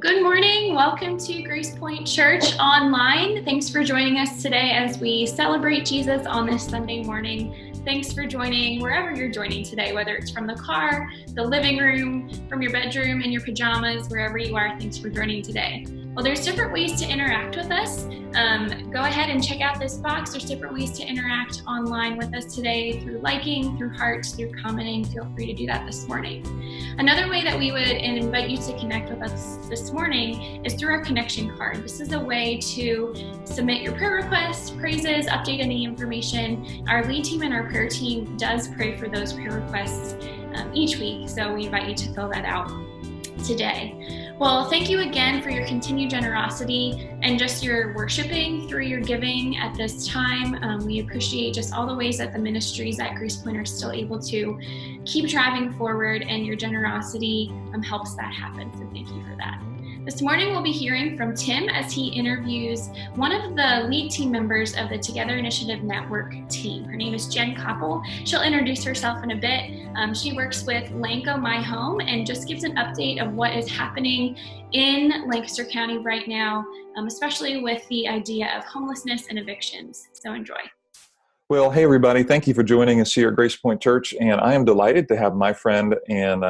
Good morning. Welcome to Grace Point Church Online. Thanks for joining us today as we celebrate Jesus on this Sunday morning. Thanks for joining wherever you're joining today, whether it's from the car, the living room, from your bedroom, in your pajamas, wherever you are. Thanks for joining today. Well, there's different ways to interact with us. Go ahead and check out this box. There's different ways to interact online with us today through liking, through hearts, through commenting. Feel free to do that this morning. Another way that we would invite you to connect with us this morning is through our connection card. This is a way to submit your prayer requests, praises, update any information. Our lead team and our prayer team does pray for those prayer requests each week, so we invite you to fill that out today. Well, thank you again for your continued generosity and just your worshiping through your giving at this time. We appreciate just all the ways that the ministries at Grace Point are still able to keep driving forward, and your generosity helps that happen. So thank you for that. This morning we'll be hearing from Tim as he interviews one of the lead team members of the Together Initiative Network team. Her name is Jen Koppel. She'll introduce herself in a bit. She works with Lanco My Home and just gives an update of what is happening in Lancaster County right now, especially with the idea of homelessness and evictions. So enjoy. Well, hey everybody, thank you for joining us here at Grace Point Church, and I am delighted to have my friend and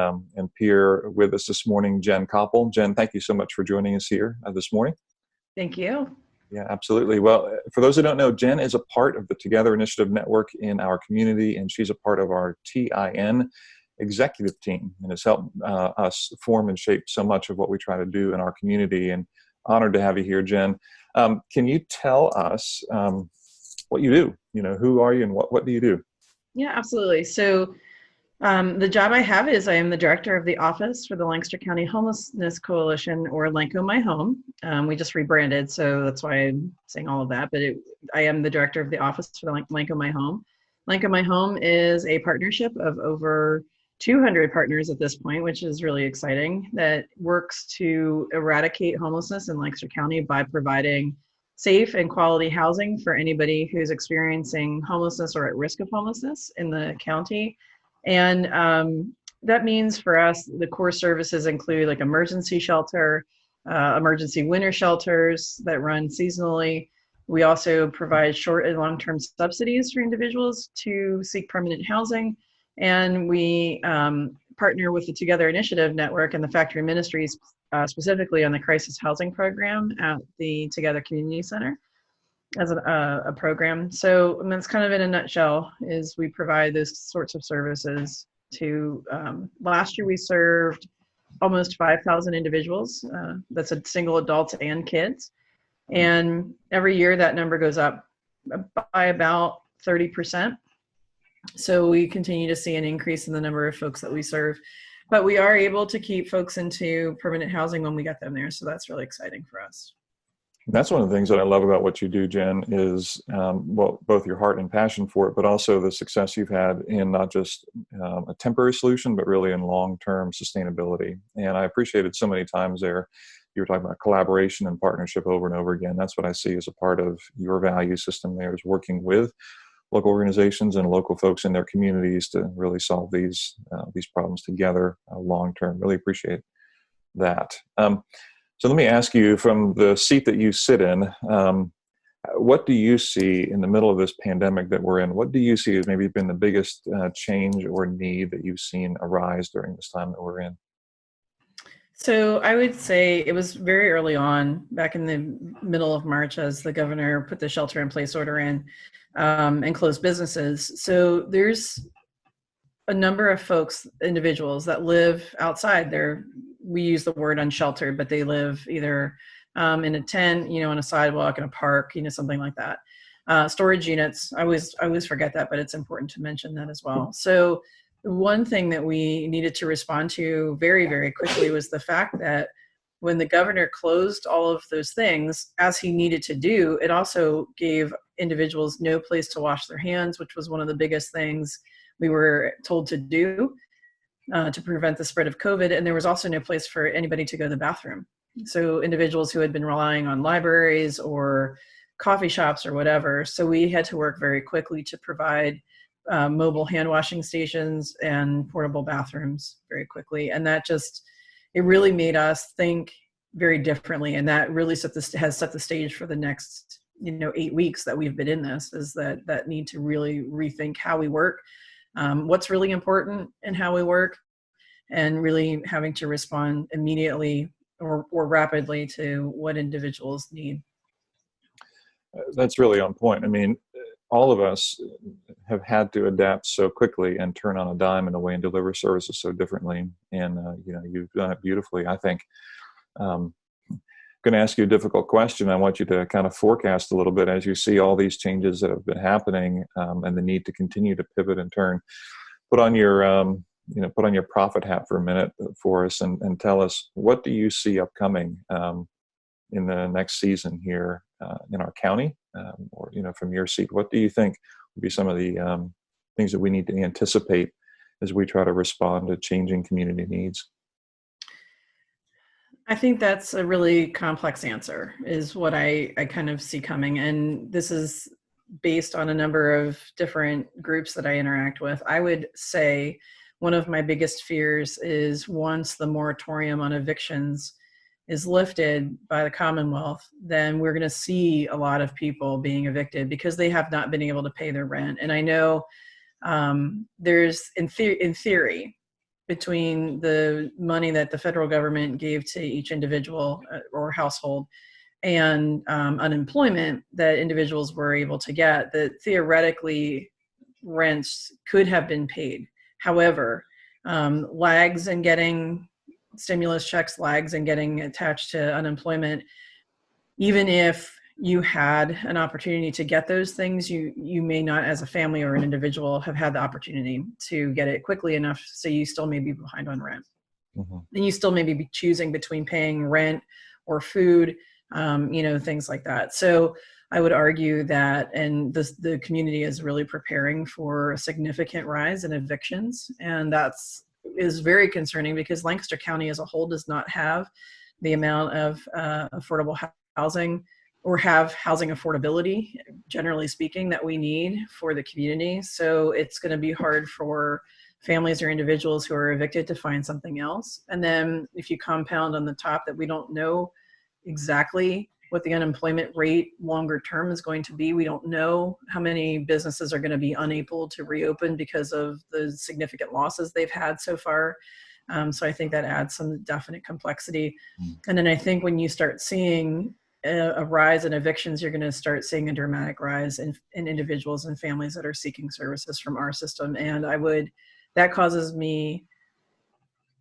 peer with us this morning, Jen Koppel. Jen, thank you so much for joining us here this morning. Thank you. Yeah, absolutely. Well, for those who don't know, Jen is a part of the Together Initiative Network in our community, and she's a part of our TIN executive team, and has helped us form and shape so much of what we try to do in our community, and honored to have you here, Jen. Can you tell us what you do? Who are you and what do you do? Yeah, absolutely. So the job I have is I am the director of the office for the Lancaster County Homelessness Coalition, or Lanco My Home. We just rebranded, so that's why I'm saying all of that. But I am the director of the office for the Lanco My Home. Lanco My Home is a partnership of over 200 partners at this point, which is really exciting, that works to eradicate homelessness in Lancaster County by providing safe and quality housing for anybody who's experiencing homelessness or at risk of homelessness in the county. And that means for us, the core services include like emergency shelter, emergency winter shelters that run seasonally. We also provide short and long-term subsidies for individuals to seek permanent housing. And we partner with the Together Initiative Network and the Factory Ministries, specifically on the crisis housing program at the Together Community Center as a program. So that's kind of in a nutshell, is we provide those sorts of services to, last year we served almost 5,000 individuals. That's a single adults and kids. And every year that number goes up by about 30%. So we continue to see an increase in the number of folks that we serve, but we are able to keep folks into permanent housing when we get them there. So that's really exciting for us. That's one of the things that I love about what you do, Jen, is both your heart and passion for it, but also the success you've had in not just a temporary solution, but really in long-term sustainability. And I appreciated so many times there, you were talking about collaboration and partnership over and over again. That's what I see as a part of your value system there, is working with local organizations and local folks in their communities to really solve these problems together long term. Really appreciate that. So let me ask you, from the seat that you sit in, what do you see in the middle of this pandemic that we're in? What do you see as maybe been the biggest change or need that you've seen arise during this time that we're in? So I would say it was very early on, back in the middle of March, as the governor put the shelter-in-place order in and closed businesses. So there's a number of folks, individuals that live outside there. We use the word unsheltered, but they live either in a tent, on a sidewalk, in a park, something like that. Storage units, I always forget that, but it's important to mention that as well. So one thing that we needed to respond to very, very quickly was the fact that when the governor closed all of those things, as he needed to do, it also gave individuals no place to wash their hands, which was one of the biggest things we were told to do to prevent the spread of COVID. And there was also no place for anybody to go to the bathroom. So individuals who had been relying on libraries or coffee shops or whatever. So we had to work very quickly to provide mobile hand washing stations and portable bathrooms very quickly. And that just, it really made us think very differently. And that really has set the stage for the next, 8 weeks that we've been in this, is that need to really rethink how we work, what's really important in how we work, and really having to respond immediately or rapidly to what individuals need. That's really on point. I mean, all of us have had to adapt so quickly and turn on a dime in a way and deliver services so differently. And, you've done it beautifully, I think. I'm going to ask you a difficult question. I want you to kind of forecast a little bit as you see all these changes that have been happening, and the need to continue to pivot and turn. Put on your prophet hat for a minute for us, and tell us, what do you see upcoming in the next season here in our county, or from your seat? What do you think would be some of the things that we need to anticipate as we try to respond to changing community needs? I think that's a really complex answer, is what I kind of see coming. And this is based on a number of different groups that I interact with. I would say one of my biggest fears is, once the moratorium on evictions is lifted by the Commonwealth, then we're going to see a lot of people being evicted because they have not been able to pay their rent. And I know there's, in theory, between the money that the federal government gave to each individual or household and unemployment that individuals were able to get, that theoretically rents could have been paid. However, lags in getting stimulus checks, lags in getting attached to unemployment, even if you had an opportunity to get those things, you may not, as a family or an individual, have had the opportunity to get it quickly enough, so you still may be behind on rent. Mm-hmm. And you still may be choosing between paying rent or food, things like that. So I would argue that, and the community is really preparing for a significant rise in evictions, and is very concerning, because Lancaster County as a whole does not have the amount of affordable housing, or have housing affordability, generally speaking, that we need for the community. So it's going to be hard for families or individuals who are evicted to find something else. And then if you compound on the top that we don't know exactly what the unemployment rate longer term is going to be, we don't know how many businesses are going to be unable to reopen because of the significant losses they've had so far. So I think that adds some definite complexity. And then I think when you start seeing a rise in evictions, you're going to start seeing a dramatic rise in individuals and families that are seeking services from our system. And that causes me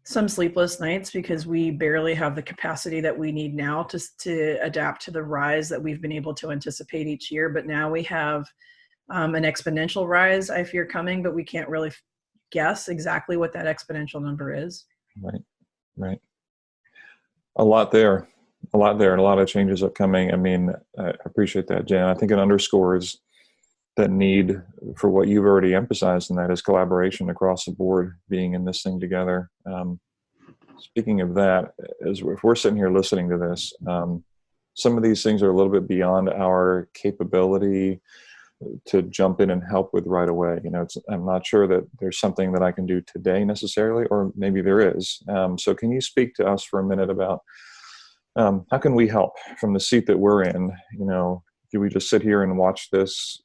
some sleepless nights, because we barely have the capacity that we need now to adapt to the rise that we've been able to anticipate each year. But now we have an exponential rise, I fear, coming, but we can't really guess exactly what that exponential number is. Right. A lot there, and a lot of changes upcoming. I mean, I appreciate that, Jen. I think it underscores that need for what you've already emphasized, and that is collaboration across the board, being in this thing together. Speaking of that, if we're sitting here listening to this, some of these things are a little bit beyond our capability to jump in and help with right away. I'm not sure that there's something that I can do today necessarily, or maybe there is. So can you speak to us for a minute about how can we help from the seat that we're in? Do we just sit here and watch this,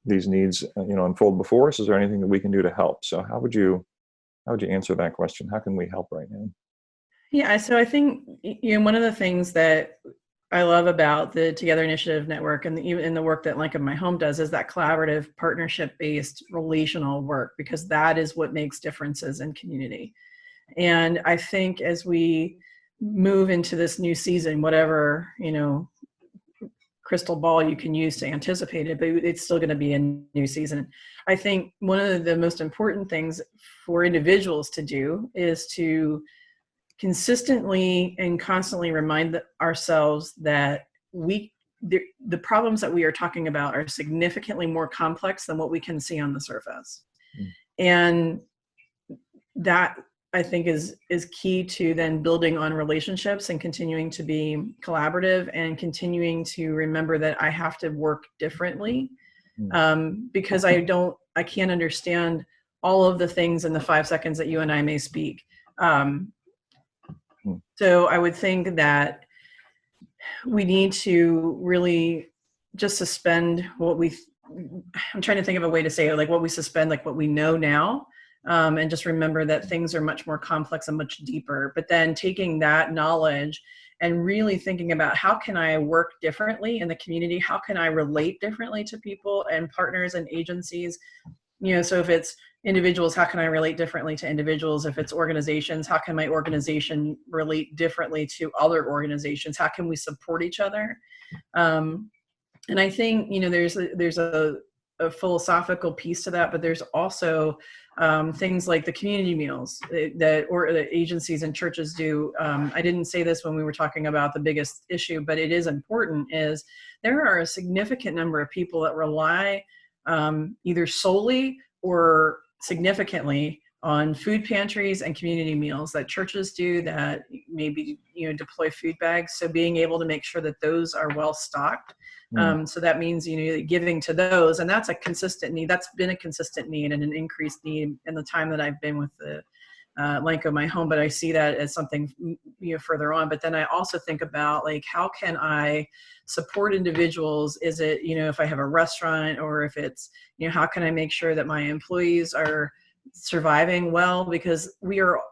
these needs, unfold before us? Is there anything that we can do to help? So how would you answer that question? How can we help right now? Yeah, so I think, one of the things that I love about the Together Initiative Network, and even the work that Lanka My Home does, is that collaborative, partnership-based relational work, because that is what makes differences in community. And I think as we move into this new season, whatever, crystal ball you can use to anticipate it, but it's still going to be a new season. I think one of the most important things for individuals to do is to consistently and constantly remind ourselves that the problems that we are talking about are significantly more complex than what we can see on the surface. And that, I think, is key to then building on relationships and continuing to be collaborative, and continuing to remember that I have to work differently, because I can't understand all of the things in the 5 seconds that you and I may speak. So I would think that we need to really just suspend I'm trying to think of a way to say it, like what we suspend, like what we know now, and just remember that things are much more complex and much deeper. But then taking that knowledge and really thinking about how can I work differently in the community? How can I relate differently to people and partners and agencies? So if it's individuals, how can I relate differently to individuals? If it's organizations, how can my organization relate differently to other organizations? How can we support each other? And I think, there's a philosophical piece to that, but there's also things like the community meals that agencies and churches do. I didn't say this when we were talking about the biggest issue, but it is important, is there are a significant number of people that rely either solely or significantly on food pantries and community meals that churches do, that maybe deploy food bags. So being able to make sure that those are well stocked. So that means giving to those, and that's a consistent need. That's been a consistent need and an increased need in the time that I've been with the Lenco My Home. But I see that as something further on. But then I also think about, like, how can I support individuals? Is it if I have a restaurant, or if it's how can I make sure that my employees are surviving well, because we are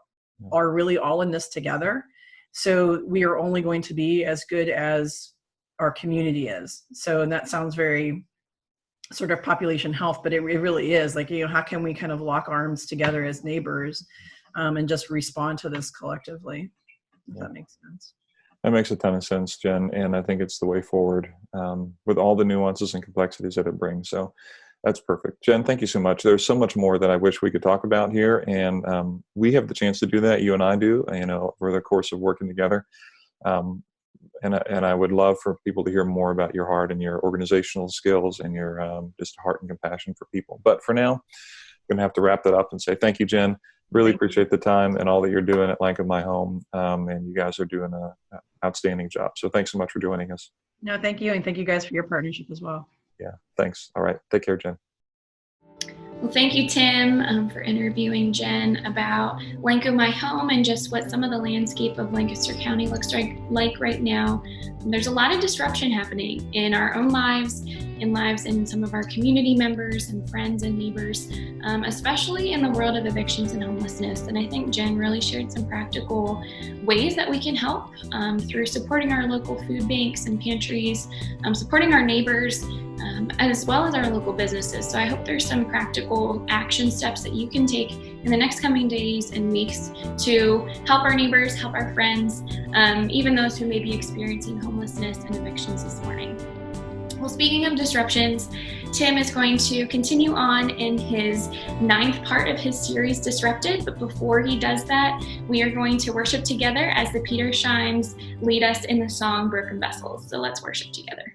really all in this together. So we are only going to be as good as our community is. So, and that sounds very sort of population health, but it really is like, how can we kind of lock arms together as neighbors and just respond to this collectively, if that makes sense. That makes a ton of sense, Jen. And I think it's the way forward with all the nuances and complexities that it brings. So that's perfect. Jen, thank you so much. There's so much more that I wish we could talk about here. And we have the chance to do that. You and I do, over the course of working together. And I would love for people to hear more about your heart and your organizational skills and your just heart and compassion for people. But for now, I'm going to have to wrap that up and say thank you, Jen. Really appreciate the time and all that you're doing at Lenco My Home. And you guys are doing an outstanding job. So thanks so much for joining us. No, thank you. And thank you guys for your partnership as well. Yeah, thanks. All right. Take care, Jen. Well, thank you, Tim, for interviewing Jen about Lenco My Home and just what some of the landscape of Lancaster County looks like right now. There's a lot of disruption happening in our own lives, in some of our community members and friends and neighbors, especially in the world of evictions and homelessness. And I think Jen really shared some practical ways that we can help through supporting our local food banks and pantries, supporting our neighbors, as well as our local businesses. So I hope there's some practical action steps that you can take in the next coming days and weeks to help our neighbors, help our friends, even those who may be experiencing homelessness and evictions this morning. Well, speaking of disruptions, Tim is going to continue on in his 9th part of his series, Disrupted. But before he does that, we are going to worship together as the Peter Shines lead us in the song Broken Vessels. So let's worship together.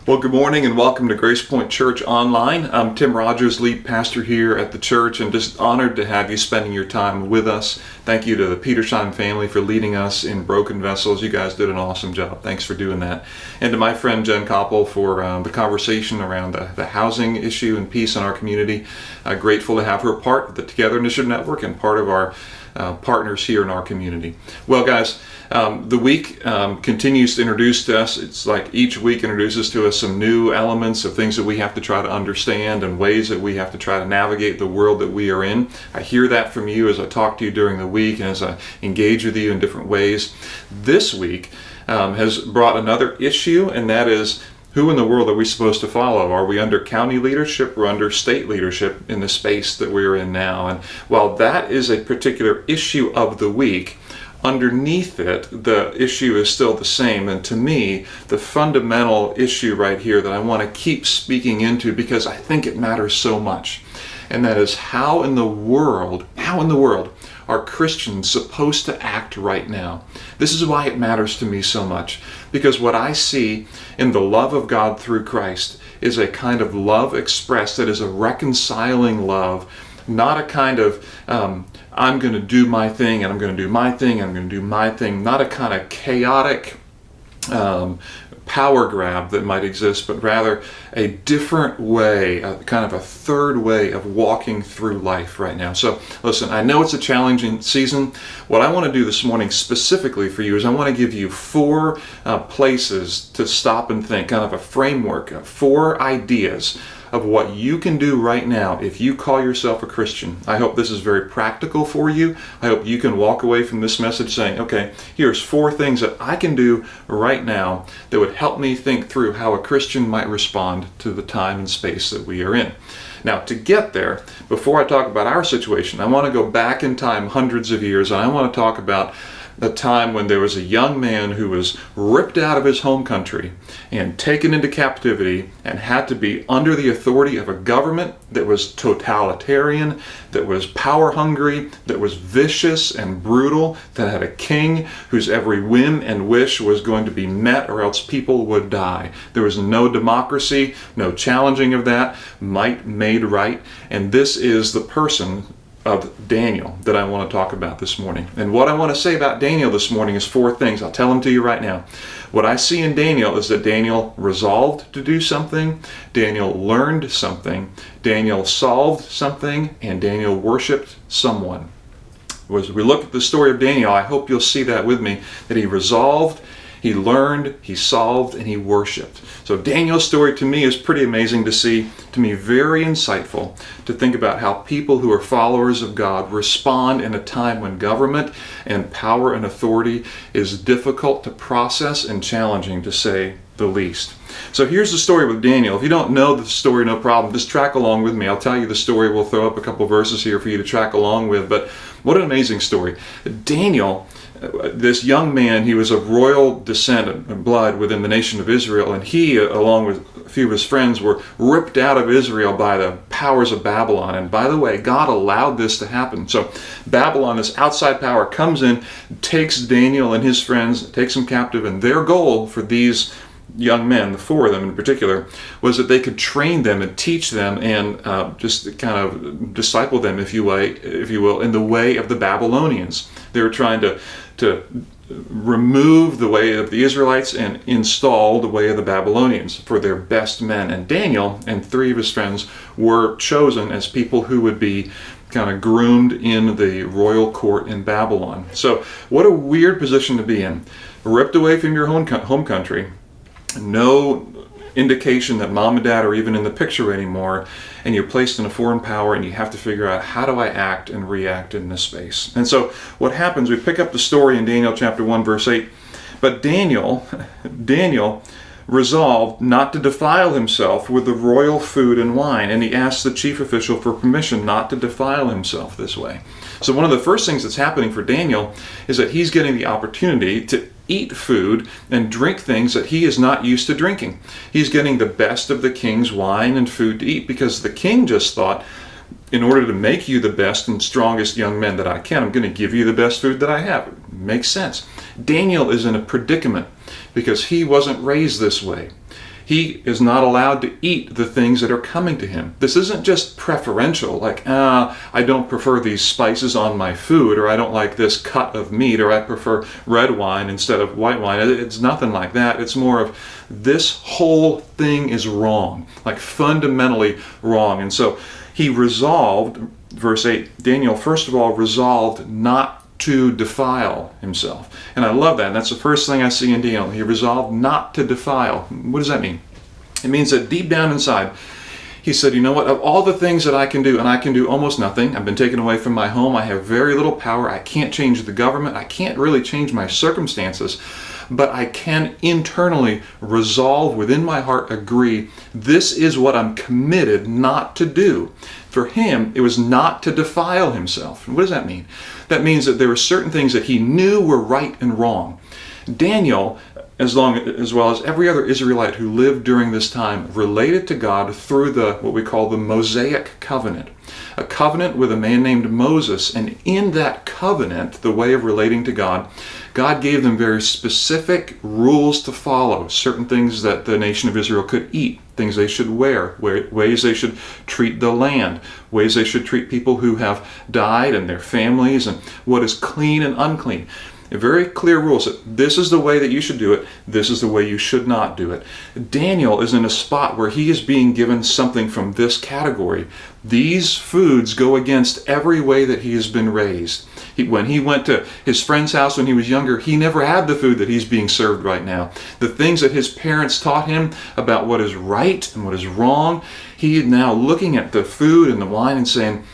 Well, good morning and welcome to Grace Point Church Online. I'm Tim Rogers, lead pastor here at the church, and just honored to have you spending your time with us. Thank you to the Petersheim family for leading us in Broken Vessels. You guys did an awesome job. Thanks for doing that. And to my friend Jen Koppel for the conversation around the housing issue and peace in our community. Grateful to have her part of the Together Initiative Network and part of our partners here in our community. Well, guys, the week continues to introduce to us. It's like each week introduces to us some new elements of things that we have to try to understand and ways that we have to try to navigate the world that we are in. I hear that from you as I talk to you during the week and as I engage with you in different ways. This week has brought another issue, and that is, who in the world are we supposed to follow? Are we under county leadership or under state leadership in the space that we're in now? And while that is a particular issue of the week, underneath it, the issue is still the same. And to me, the fundamental issue right here that I want to keep speaking into, because I think it matters so much, and that is how in the world are Christians supposed to act right now? This is why it matters to me so much, because what I see in the love of God through Christ is a kind of love expressed that is a reconciling love, not a kind of I'm going to do my thing and I'm going to do my thing and I'm going to do my thing, not a kind of chaotic power grab that might exist, but rather a different way, a kind of a third way of walking through life right now. So listen, I know it's a challenging season. What I want to do this morning specifically for you is I want to give you 4 places to stop and think, kind of a framework, 4 ideas of what you can do right now if you call yourself a Christian. I hope this is very practical for you. I hope you can walk away from this message saying, okay, here's 4 things that I can do right now that would help me think through how a Christian might respond to the time and space that we are in. Now, to get there, before I talk about our situation, I want to go back in time hundreds of years, and I want to talk about a time when there was a young man who was ripped out of his home country and taken into captivity and had to be under the authority of a government that was totalitarian, that was power hungry, that was vicious and brutal, that had a king whose every whim and wish was going to be met or else people would die. There was no democracy, no challenging of that, might made right, and this is the person of Daniel that I want to talk about this morning. And what I want to say about Daniel this morning is 4 things. I'll tell them to you right now. What I see in Daniel is that Daniel resolved to do something, Daniel learned something, Daniel solved something, and Daniel worshiped someone. As we look at the story of Daniel, I hope you'll see that with me, that he resolved, he learned, he solved, and he worshiped. So Daniel's story to me is pretty amazing to see, to me very insightful to think about how people who are followers of God respond in a time when government and power and authority is difficult to process and challenging, to say the least. So here's the story with Daniel. If you don't know the story, no problem. Just track along with me. I'll tell you the story. We'll throw up a couple verses here for you to track along with. But what an amazing story. Daniel, this young man, he was of royal descent and blood within the nation of Israel, and he, along with a few of his friends, were ripped out of Israel by the powers of Babylon. And by the way, God allowed this to happen. So Babylon, this outside power, comes in, takes Daniel and his friends, takes them captive, and their goal for these young men, the 4 of them in particular, was that they could train them and teach them and just kind of disciple them, if you will, in the way of the Babylonians. They were trying to remove the way of the Israelites and install the way of the Babylonians for their best men. And Daniel and 3 of his friends were chosen as people who would be kind of groomed in the royal court in Babylon. So what a weird position to be in. Ripped away from your home country, no indication that mom and dad are even in the picture anymore, and you're placed in a foreign power and you have to figure out, how do I act and react in this space? And so what happens, we pick up the story in Daniel chapter 1 verse 8. But Daniel resolved not to defile himself with the royal food and wine, and he asked the chief official for permission not to defile himself this way. So one of the first things that's happening for Daniel is that he's getting the opportunity to eat food and drink things that he is not used to drinking. He's getting the best of the king's wine and food to eat, because the king just thought, in order to make you the best and strongest young men that I can, I'm going to give you the best food that I have. It makes sense. Daniel is in a predicament because he wasn't raised this way. He is not allowed to eat the things that are coming to him. This isn't just preferential, like, I don't prefer these spices on my food, or I don't like this cut of meat, or I prefer red wine instead of white wine. It's nothing like that. It's more of, this whole thing is wrong, like fundamentally wrong. And so he resolved, verse 8, Daniel, first of all, resolved not to defile himself. And I love that. And that's the first thing I see in Daniel. He resolved not to defile. What does that mean? It means that deep down inside, he said, you know what, of all the things that I can do, and I can do almost nothing. I've been taken away from my home. I have very little power. I can't change the government. I can't really change my circumstances. But I can internally resolve within my heart, agree, this is what I'm committed not to do. For him, it was not to defile himself. And what does that mean? That means that there were certain things that he knew were right and wrong. Daniel, as well as every other Israelite who lived during this time, related to God through what we call the Mosaic covenant. A covenant with a man named Moses. And in that covenant, the way of relating to God, God gave them very specific rules to follow. Certain things that the nation of Israel could eat, things they should wear, ways they should treat the land, ways they should treat people who have died and their families, and what is clean and unclean. Very clear rules that this is the way that you should do it, this is the way you should not do it. Daniel is in a spot where he is being given something from this category. These foods go against every way that he has been raised. When he went to his friend's house when he was younger, he never had the food that he's being served right now. The things that his parents taught him about what is right and what is wrong, he is now looking at the food and the wine and saying,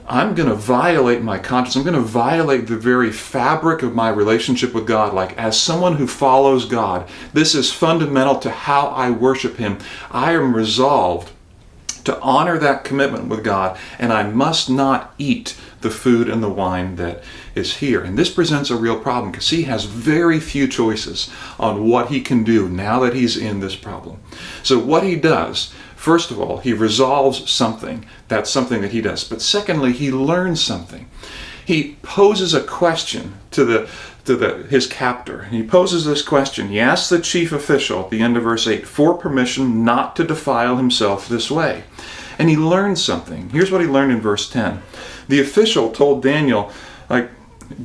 I'm going to violate my conscience. I'm going to violate the very fabric of my relationship with God. Like, as someone who follows God, this is fundamental to how I worship Him. I am resolved to honor that commitment with God, and I must not eat the food and the wine that is here. And this presents a real problem because he has very few choices on what he can do now that he's in this problem. So what he does, first of all, he resolves something. That's something that he does. But secondly, he learns something. He poses a question to his captor. He poses this question. He asks the chief official at the end of verse 8 for permission not to defile himself this way. And he learns something. Here's what he learned in verse 10. The official told Daniel, like,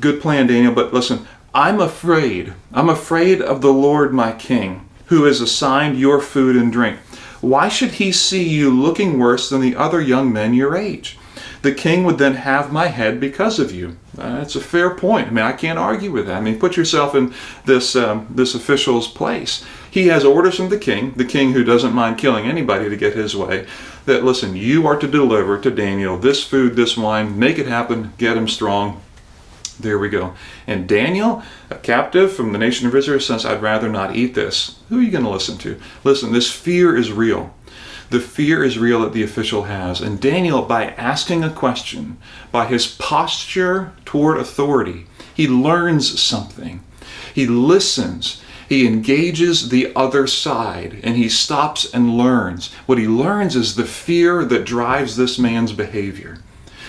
good plan, Daniel, but listen, I'm afraid. I'm afraid of the Lord my king, who has assigned your food and drink. Why should he see you looking worse than the other young men your age? The king would then have my head because of you. That's a fair point. I mean, I can't argue with that. I mean, put yourself in this official's place. He has orders from the king who doesn't mind killing anybody to get his way, that, listen, you are to deliver to Daniel this food, this wine, make it happen, get him strong. There we go. And Daniel, a captive from the nation of Israel, says, I'd rather not eat this. Who are you going to listen to? Listen, this fear is real. The fear is real that the official has. And Daniel, by asking a question, by his posture toward authority, he learns something. He listens. He engages the other side, and he stops and learns. What he learns is the fear that drives this man's behavior.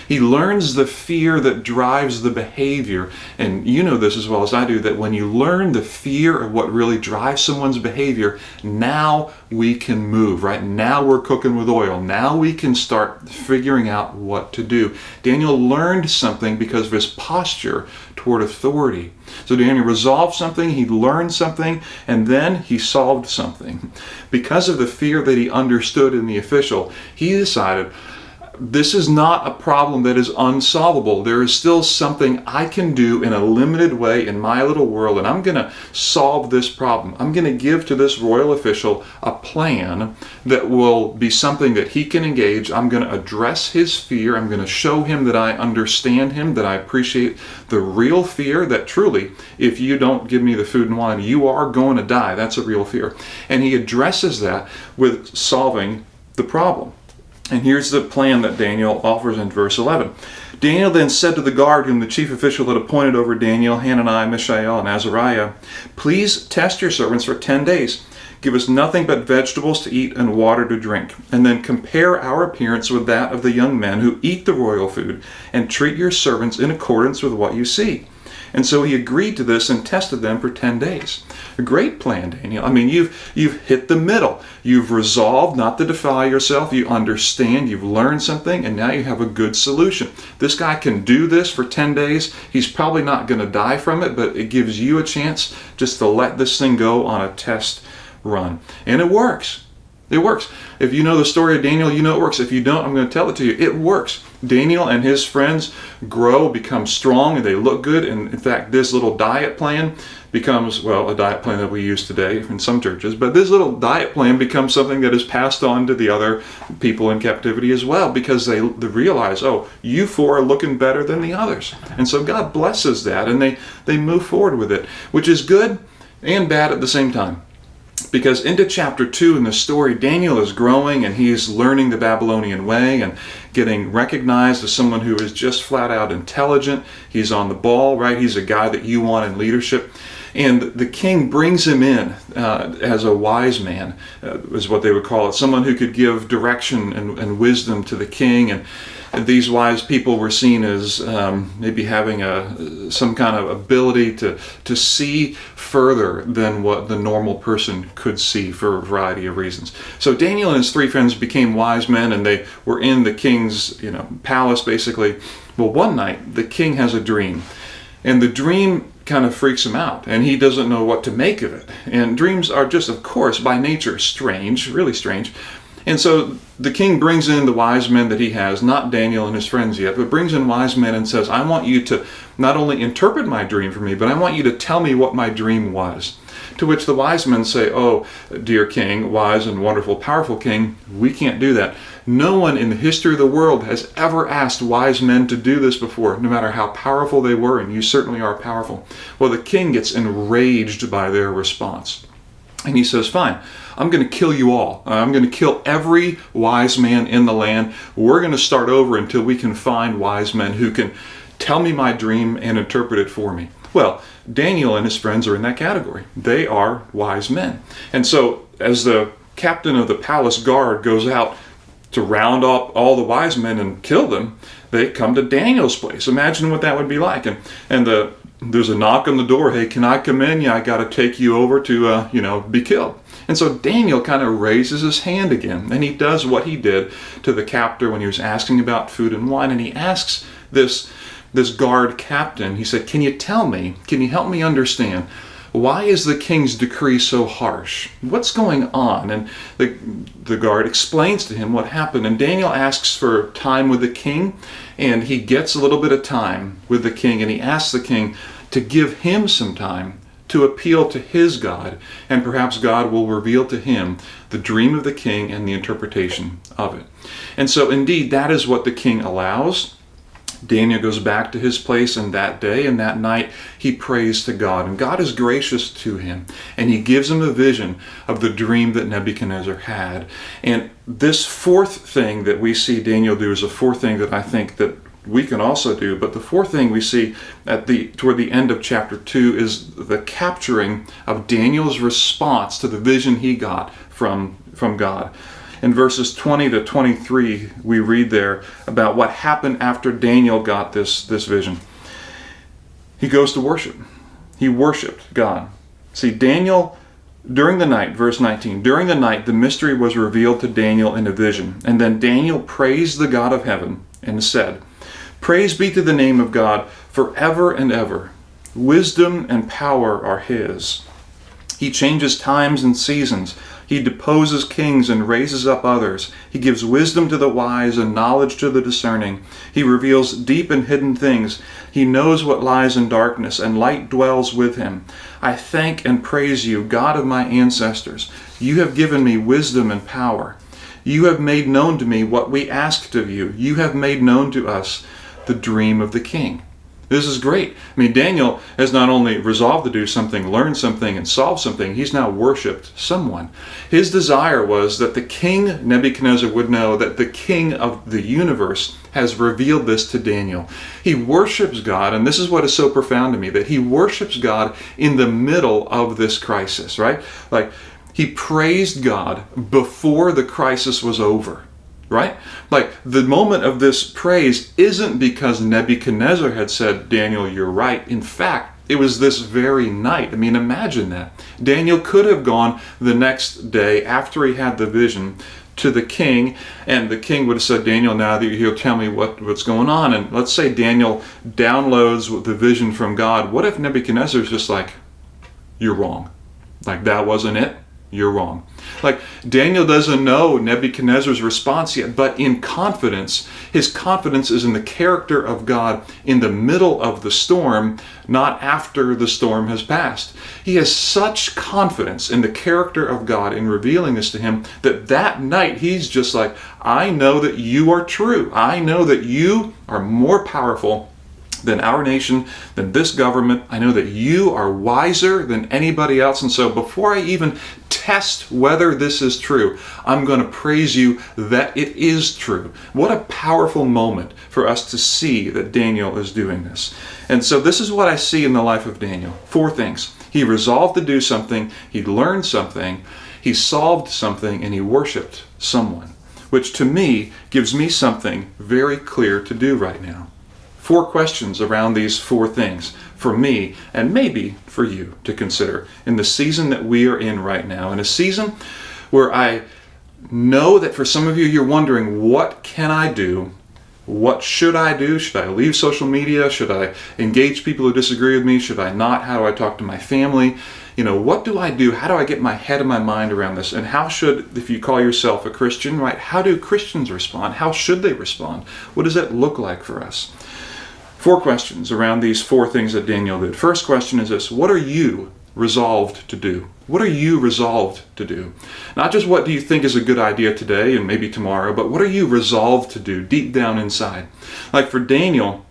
He learns the fear that drives the behavior. And you know this as well as I do, that when you learn the fear of what really drives someone's behavior, now we can move, right? Now we're cooking with oil. Now we can start figuring out what to do. Daniel learned something because of his posture toward authority. So Daniel resolved something, he learned something, and then he solved something. Because of the fear that he understood in the official, he decided, this is not a problem that is unsolvable. There is still something I can do in a limited way in my little world, and I'm going to solve this problem. I'm going to give to this royal official a plan that will be something that he can engage. I'm going to address his fear. I'm going to show him that I understand him, that I appreciate the real fear that truly, if you don't give me the food and wine, you are going to die. That's a real fear. And he addresses that with solving the problem. And here's the plan that Daniel offers in verse 11. Daniel then said to the guard whom the chief official had appointed over Daniel, Hananiah, Mishael, and Azariah, please test your servants for 10 days. Give us nothing but vegetables to eat and water to drink, and then compare our appearance with that of the young men who eat the royal food, and treat your servants in accordance with what you see. And so he agreed to this and tested them for 10 days. A great plan, Daniel. I mean, you've hit the middle. You've resolved not to defile yourself. You understand. You've learned something, and now you have a good solution. This guy can do this for 10 days. He's probably not going to die from it, but it gives you a chance just to let this thing go on a test run. And it works. It works. If you know the story of Daniel, you know it works. If you don't, I'm going to tell it to you. It works. Daniel and his friends grow, become strong, and they look good. And in fact, this little diet plan becomes, well, a diet plan that we use today in some churches. But this little diet plan becomes something that is passed on to the other people in captivity as well, because they realize, oh, you four are looking better than the others. And so God blesses that, and they move forward with it, which is good and bad at the same time. Because into chapter 2 in the story, Daniel is growing and he's learning the Babylonian way and getting recognized as someone who is just flat out intelligent. He's on the ball, right? He's a guy that you want in leadership. And the king brings him in as a wise man, is what they would call it. Someone who could give direction and wisdom to the king. And these wise people were seen as maybe having some kind of ability to see further than what the normal person could see for a variety of reasons. So Daniel and his 3 friends became wise men, and they were in the king's palace, basically. Well, one night, the king has a dream. And the dream kind of freaks him out, and he doesn't know what to make of it. And dreams are just, of course, by nature, strange, really strange. And so the king brings in the wise men that he has, not Daniel and his friends yet, but brings in wise men and says, I want you to not only interpret my dream for me, but I want you to tell me what my dream was. To which the wise men say, oh, dear king, wise and wonderful, powerful king, we can't do that. No one in the history of the world has ever asked wise men to do this before, no matter how powerful they were, and you certainly are powerful. Well, the king gets enraged by their response. And he says, fine, I'm going to kill you all. I'm going to kill every wise man in the land. We're going to start over until we can find wise men who can tell me my dream and interpret it for me. Well, Daniel and his friends are in that category. They are wise men. And so as the captain of the palace guard goes out to round up all the wise men and kill them, they come to Daniel's place. Imagine what that would be like. And there's a knock on the door. Hey, can I come in? Yeah, I got to take you over to, be killed. And so Daniel kind of raises his hand again, and he does what he did to the captor when he was asking about food and wine. And he asks this guard captain, he said, can you help me understand, why is the king's decree so harsh? What's going on? And the guard explains to him what happened. And Daniel asks for time with the king, and he gets a little bit of time with the king, and he asks the king to give him some time to appeal to his God, and perhaps God will reveal to him the dream of the king and the interpretation of it. And so indeed, that is what the king allows. Daniel goes back to his place, and that day and that night he prays to God, and God is gracious to him, and he gives him a vision of the dream that Nebuchadnezzar had. And this fourth thing that we see Daniel do is a fourth thing that I think that we can also do. But the fourth thing we see toward the end of chapter 2 is the capturing of Daniel's response to the vision he got from God. In verses 20 to 23, we read there about what happened after Daniel got this vision. He goes to worship. He worshiped God. See, Daniel, during the night, verse 19, during the night the mystery was revealed to Daniel in a vision. And then Daniel praised the God of heaven and said, praise be to the name of God forever and ever. Wisdom and power are his. He changes times and seasons. He deposes kings and raises up others. He gives wisdom to the wise and knowledge to the discerning. He reveals deep and hidden things. He knows what lies in darkness, and light dwells with him. I thank and praise you, God of my ancestors. You have given me wisdom and power. You have made known to me what we asked of you. You have made known to us the dream of the king. This is great. I mean, Daniel has not only resolved to do something, learn something, and solve something, he's now worshipped someone. His desire was that the king, Nebuchadnezzar, would know that the king of the universe has revealed this to Daniel. He worships God, and this is what is so profound to me, that he worships God in the middle of this crisis, right? Like, he praised God before the crisis was over. right? Like the moment of this praise isn't because Nebuchadnezzar had said, Daniel, you're right. In fact, it was this very night. I mean, imagine that. Daniel could have gone the next day after he had the vision to the king, and the king would have said, Daniel, now that you're here, tell me what's going on. And let's say Daniel downloads the vision from God. What if Nebuchadnezzar's just like, you're wrong. Like, that wasn't it. You're wrong. Like, Daniel doesn't know Nebuchadnezzar's response yet, but in confidence, his confidence is in the character of God in the middle of the storm, not after the storm has passed. He has such confidence in the character of God in revealing this to him that night he's just like, I know that you are true. I know that you are more powerful than our nation, than this government. I know that you are wiser than anybody else. And so before I even test whether this is true, I'm going to praise you that it is true. What a powerful moment for us to see that Daniel is doing this. And so this is what I see in the life of Daniel. 4 things. He resolved to do something, he learned something, he solved something, and he worshiped someone, which to me gives me something very clear to do right now. 4 questions around these 4 things for me and maybe for you to consider in the season that we are in right now. In a season where I know that for some of you, you're wondering, what can I do? What should I do? Should I leave social media? Should I engage people who disagree with me? Should I not? How do I talk to my family? What do I do? How do I get my head and my mind around this? And how should, if you call yourself a Christian, right? How do Christians respond? How should they respond? What does that look like for us? 4 questions around these 4 things that Daniel did. First question is this: what are you resolved to do? What are you resolved to do? Not just what do you think is a good idea today and maybe tomorrow, but what are you resolved to do deep down inside? Like for Daniel,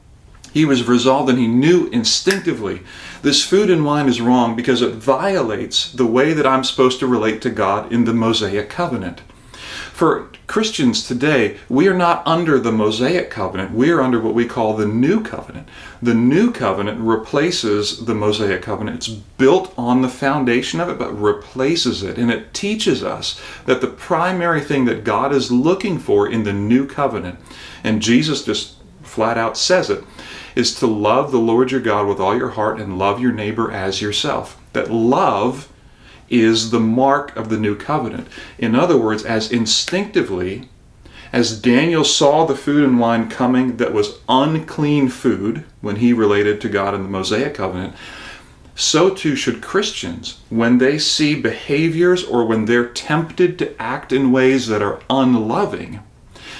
he was resolved and he knew instinctively this food and wine is wrong because it violates the way that I'm supposed to relate to God in the Mosaic covenant. For Christians today, we are not under the Mosaic covenant. We are under what we call the New Covenant. The New Covenant replaces the Mosaic covenant. It's built on the foundation of it, but replaces it. And it teaches us that the primary thing that God is looking for in the New Covenant, and Jesus just flat out says it, is to love the Lord your God with all your heart and love your neighbor as yourself. That love is the mark of the new covenant. In other words, as instinctively as Daniel saw the food and wine coming that was unclean food when he related to God in the Mosaic covenant, so too should Christians when they see behaviors or when they're tempted to act in ways that are unloving.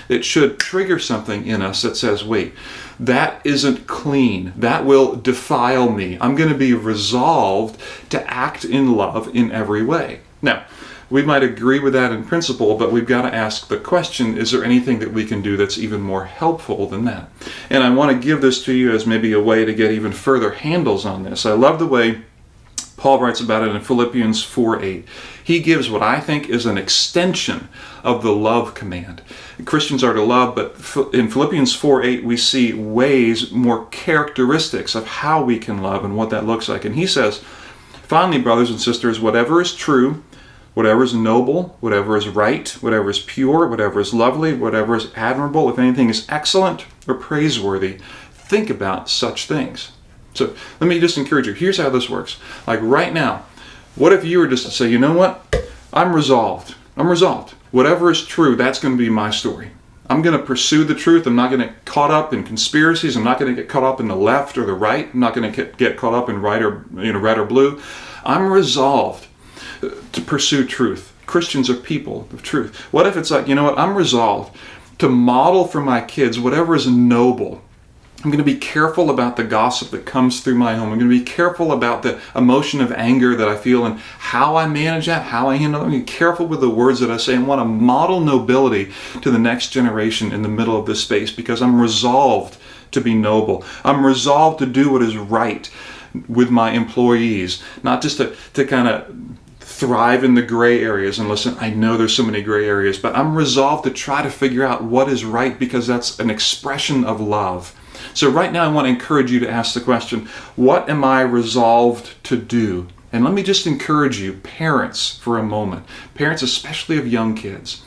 It should trigger something in us that says, wait, that isn't clean. That will defile me. I'm going to be resolved to act in love in every way. Now, we might agree with that in principle, but we've got to ask the question, is there anything that we can do that's even more helpful than that? And I want to give this to you as maybe a way to get even further handles on this. I love the way Paul writes about it in Philippians 4:8. He gives what I think is an extension of the love command. Christians are to love, but in Philippians 4:8 we see ways, more characteristics of how we can love and what that looks like. And he says, finally, brothers and sisters, whatever is true, whatever is noble, whatever is right, whatever is pure, whatever is lovely, whatever is admirable, if anything is excellent or praiseworthy, think about such things. So let me just encourage you. Here's how this works. Like right now, what if you were just to say, you know what? I'm resolved. Whatever is true, that's going to be my story. I'm going to pursue the truth. I'm not going to get caught up in conspiracies. I'm not going to get caught up in the left or the right. I'm not going to get caught up in red or blue. I'm resolved to pursue truth. Christians are people of truth. What if it's like, you know what? I'm resolved to model for my kids whatever is noble. I'm going to be careful about the gossip that comes through my home. I'm going to be careful about the emotion of anger that I feel and how I manage that, how I handle it. I'm going to be careful with the words that I say. I want to model nobility to the next generation in the middle of this space because I'm resolved to be noble. I'm resolved to do what is right with my employees, not just to kind of thrive in the gray areas. And listen, I know there's so many gray areas, but I'm resolved to try to figure out what is right because that's an expression of love. So right now I want to encourage you to ask the question, what am I resolved to do? And let me just encourage you, parents, for a moment. Parents, especially of young kids.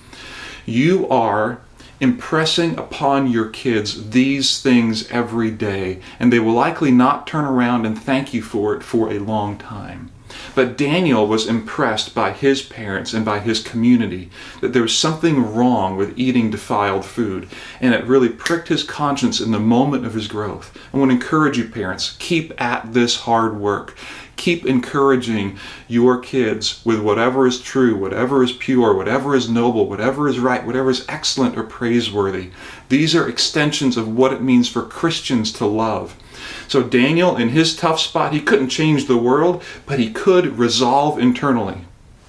You are impressing upon your kids these things every day, and they will likely not turn around and thank you for it for a long time. But Daniel was impressed by his parents and by his community that there was something wrong with eating defiled food, and it really pricked his conscience in the moment of his growth. I want to encourage you, parents, keep at this hard work. Keep encouraging your kids with whatever is true, whatever is pure, whatever is noble, whatever is right, whatever is excellent or praiseworthy. These are extensions of what it means for Christians to love. So Daniel, in his tough spot, he couldn't change the world, but he could resolve internally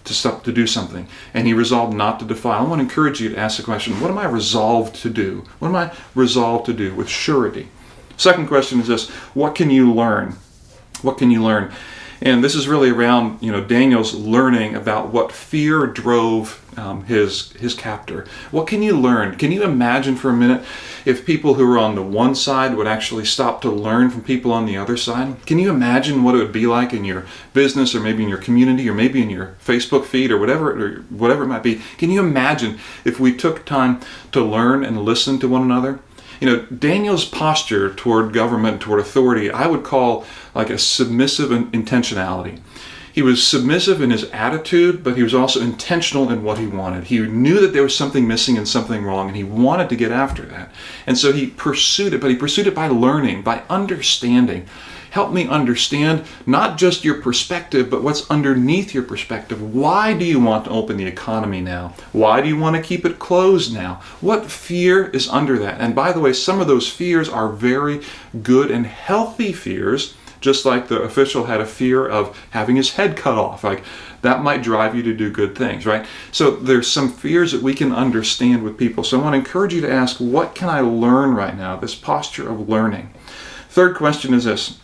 to do something. And he resolved not to defile. I want to encourage you to ask the question, what am I resolved to do? What am I resolved to do with surety? Second question is this, what can you learn? What can you learn? And this is really around, Daniel's learning about what fear drove his captor. What can you learn? Can you imagine for a minute if people who were on the one side would actually stop to learn from people on the other side? Can you imagine what it would be like in your business, or maybe in your community, or maybe in your Facebook feed, or whatever it might be? Can you imagine if we took time to learn and listen to one another? Daniel's posture toward government, toward authority, I would call like a submissive intentionality. He was submissive in his attitude, but he was also intentional in what he wanted. He knew that there was something missing and something wrong, and he wanted to get after that. And so he pursued it, but he pursued it by learning, by understanding. Help me understand not just your perspective, but what's underneath your perspective. Why do you want to open the economy now? Why do you want to keep it closed now? What fear is under that? And by the way, some of those fears are very good and healthy fears, just like the official had a fear of having his head cut off. Like that might drive you to do good things, right? So there's some fears that we can understand with people. So I want to encourage you to ask, what can I learn right now? This posture of learning. Third question is this.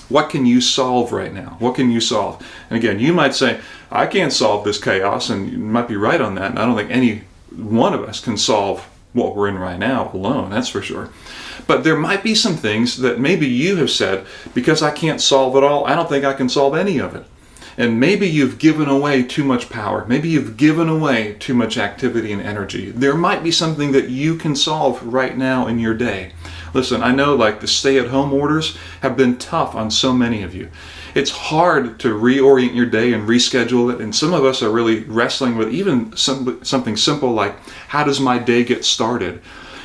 What can you solve right now? What can you solve? And again, you might say, I can't solve this chaos, and you might be right on that. And I don't think any one of us can solve what we're in right now alone, that's for sure. But there might be some things that maybe you have said, because I can't solve it all, I don't think I can solve any of it. And maybe you've given away too much power. Maybe you've given away too much activity and energy. There might be something that you can solve right now in your day. Listen, I know like the stay-at-home orders have been tough on so many of you. It's hard to reorient your day and reschedule it, and some of us are really wrestling with even something simple like, how does my day get started?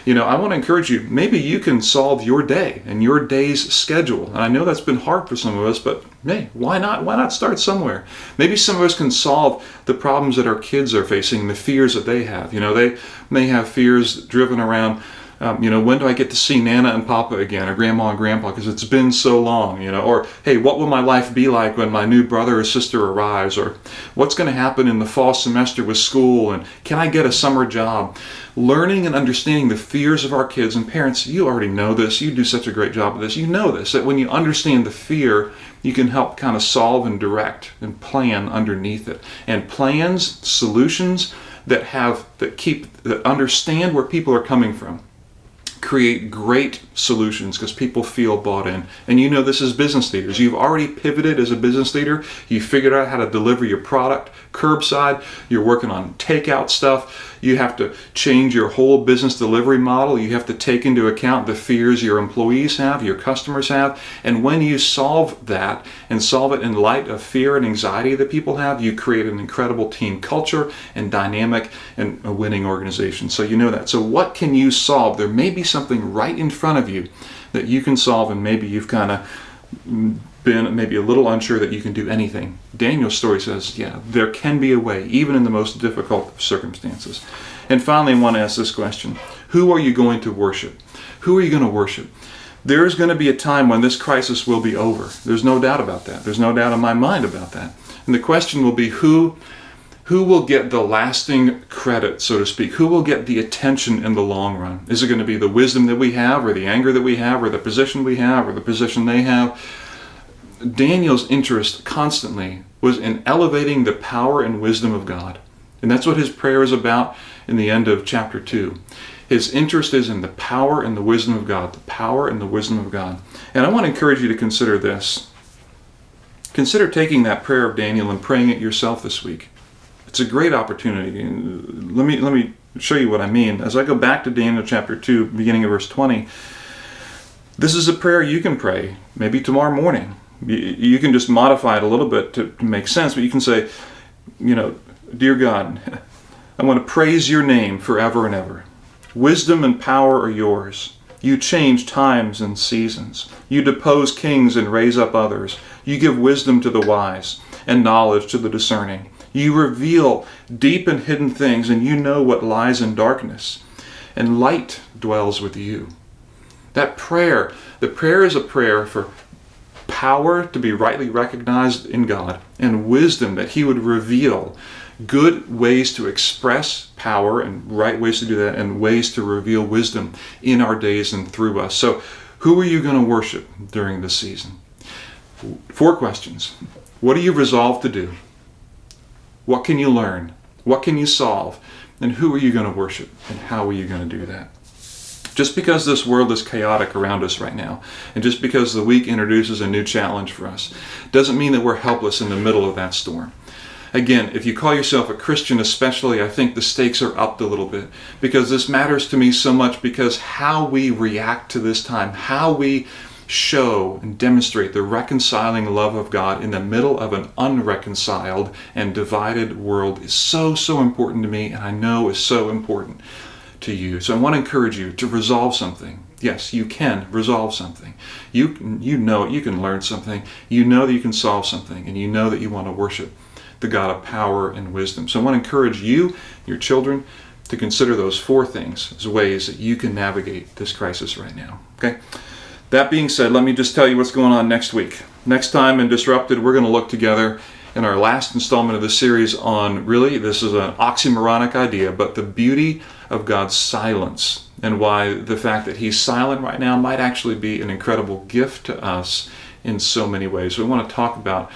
I want to encourage you, maybe you can solve your day and your day's schedule. And I know that's been hard for some of us, but hey, why not? Why not start somewhere? Maybe some of us can solve the problems that our kids are facing, the fears that they have. They may have fears driven around, when do I get to see Nana and Papa again, or Grandma and Grandpa, because it's been so long, or hey, what will my life be like when my new brother or sister arrives, or what's going to happen in the fall semester with school, and can I get a summer job? Learning and understanding the fears of our kids, and parents, you already know this, you do such a great job of this, you know this, that when you understand the fear, you can help kind of solve and direct and plan underneath it. And plans, solutions that understand where people are coming from, create great solutions because people feel bought in. And you know this as business leaders. You've already pivoted as a business leader. You figured out how to deliver your product curbside. You're working on takeout stuff. You have to change your whole business delivery model. You have to take into account the fears your employees have, your customers have. And when you solve that and solve it in light of fear and anxiety that people have, you create an incredible team culture and dynamic and a winning organization. So you know that. So what can you solve? There may be something right in front of you that you can solve, and maybe you've kind of been maybe a little unsure that you can do anything. Daniel's story says, yeah, there can be a way, even in the most difficult of circumstances. And finally, I want to ask this question. Who are you going to worship? Who are you going to worship? There's going to be a time when this crisis will be over. There's no doubt about that. There's no doubt in my mind about that. And the question will be who will get the lasting credit, so to speak? Who will get the attention in the long run? Is it going to be the wisdom that we have, or the anger that we have, or the position we have, or the position they have? Daniel's interest constantly was in elevating the power and wisdom of God. And that's what his prayer is about in the end of chapter 2. His interest is in the power and the wisdom of God, the power and the wisdom of God. And I want to encourage you to consider this. Consider taking that prayer of Daniel and praying it yourself this week. It's a great opportunity. Let me show you what I mean. As I go back to Daniel chapter 2, beginning of verse 20, this is a prayer you can pray maybe tomorrow morning. You can just modify it a little bit to make sense, but you can say, Dear God, I want to praise your name forever and ever. Wisdom and power are yours. You change times and seasons. You depose kings and raise up others. You give wisdom to the wise and knowledge to the discerning. You reveal deep and hidden things, and you know what lies in darkness. And light dwells with you. That prayer, the prayer is a prayer for power to be rightly recognized in God, and wisdom that he would reveal good ways to express power and right ways to do that, and ways to reveal wisdom in our days and through us. So who are you going to worship during this season? 4 questions. What are you resolved to do? What can you learn? What can you solve? And who are you going to worship? And how are you going to do that? Just because this world is chaotic around us right now, and just because the week introduces a new challenge for us, doesn't mean that we're helpless in the middle of that storm. Again, if you call yourself a Christian especially, I think the stakes are upped a little bit, because this matters to me so much, because how we react to this time, how we show and demonstrate the reconciling love of God in the middle of an unreconciled and divided world is so important to me, and I know is so important to you. So I want to encourage you to resolve something. Yes, you can resolve something. You know you can learn something. You know that you can solve something, and you know that you want to worship the God of power and wisdom. So I want to encourage you, your children, to consider those 4 things as ways that you can navigate this crisis right now. Okay? That being said, let me just tell you what's going on next week. Next time in Disrupted, we're going to look together in our last installment of the series on, really, this is an oxymoronic idea, but the beauty of God's silence, and why the fact that he's silent right now might actually be an incredible gift to us in so many ways. So we want to talk about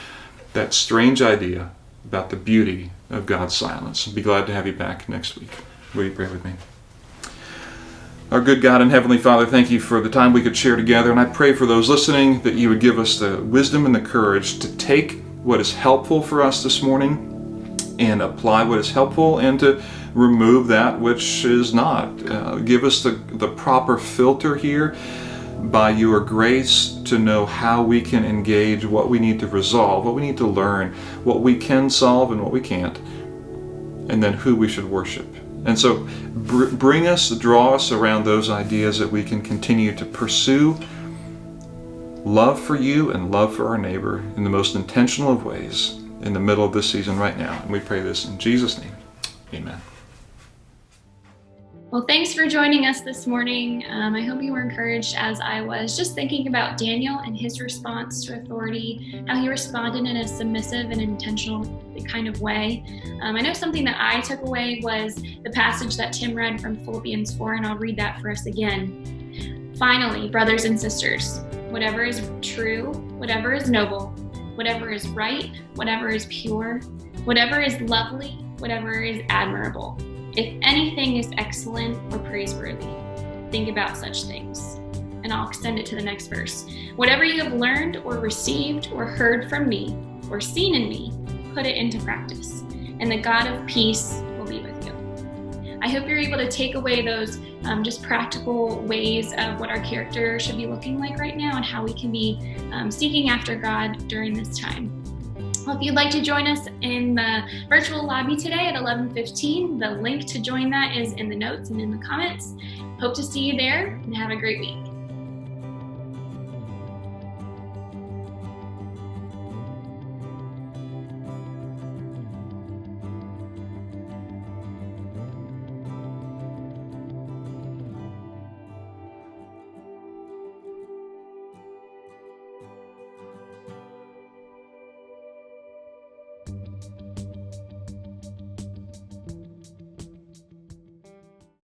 that strange idea about the beauty of God's silence. I'll be glad to have you back next week. Will you pray with me? Our good God and Heavenly Father, thank you for the time we could share together, and I pray for those listening that you would give us the wisdom and the courage to take what is helpful for us this morning and apply what is helpful, and to remove that which is not. Give us the proper filter here by your grace to know how we can engage, what we need to resolve, what we need to learn, what we can solve and what we can't, and then who we should worship. And so draw us around those ideas that we can continue to pursue love for you and love for our neighbor in the most intentional of ways in the middle of this season right now. And we pray this in Jesus' name. Amen. Well, thanks for joining us this morning. I hope you were encouraged, as I was, just thinking about Daniel and his response to authority, how he responded in a submissive and intentional kind of way. I know something that I took away was the passage that Tim read from Philippians 4, and I'll read that for us again. Finally, brothers and sisters, whatever is true, whatever is noble, whatever is right, whatever is pure, whatever is lovely, whatever is admirable, if anything is excellent or praiseworthy, think about such things. And I'll extend it to the next verse. Whatever you have learned or received or heard from me or seen in me, put it into practice, and the God of peace will be with you. I hope you're able to take away those just practical ways of what our character should be looking like right now, and how we can be seeking after God during this time. Well, if you'd like to join us in the virtual lobby today at 11:15, the link to join that is in the notes and in the comments. Hope to see you there, and have a great week.